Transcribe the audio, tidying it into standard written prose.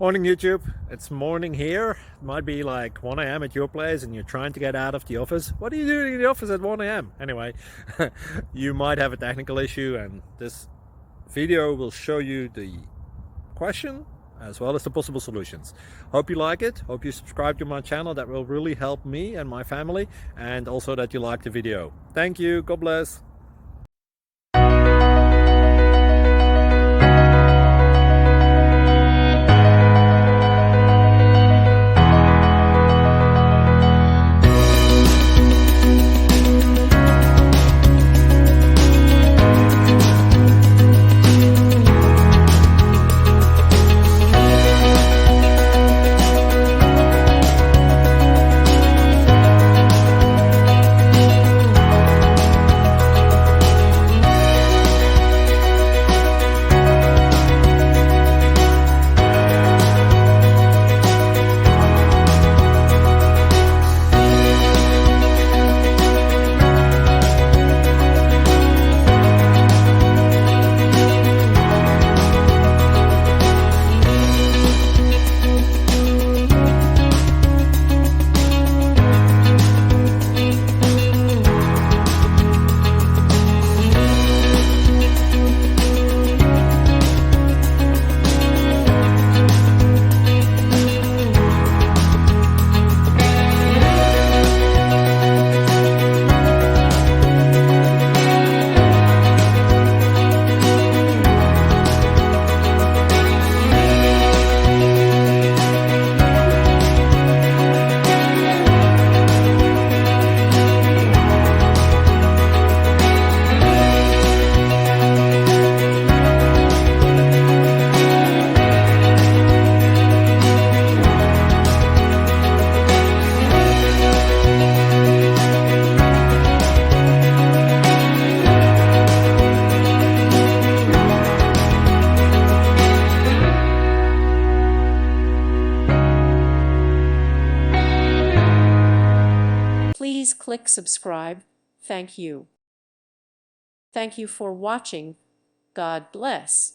Morning YouTube, it's morning here. It might be like 1 a.m. at your place and you're trying to get out of the office. What are you doing in the office at 1 a.m.? Anyway, you might have a technical issue and this video will show you the question as well as the possible solutions. Hope you like it, hope you subscribe to my channel. That will really help me and my family, and also that you like the video. Thank you, God bless. Please click subscribe. Thank you. Thank you for watching. God bless.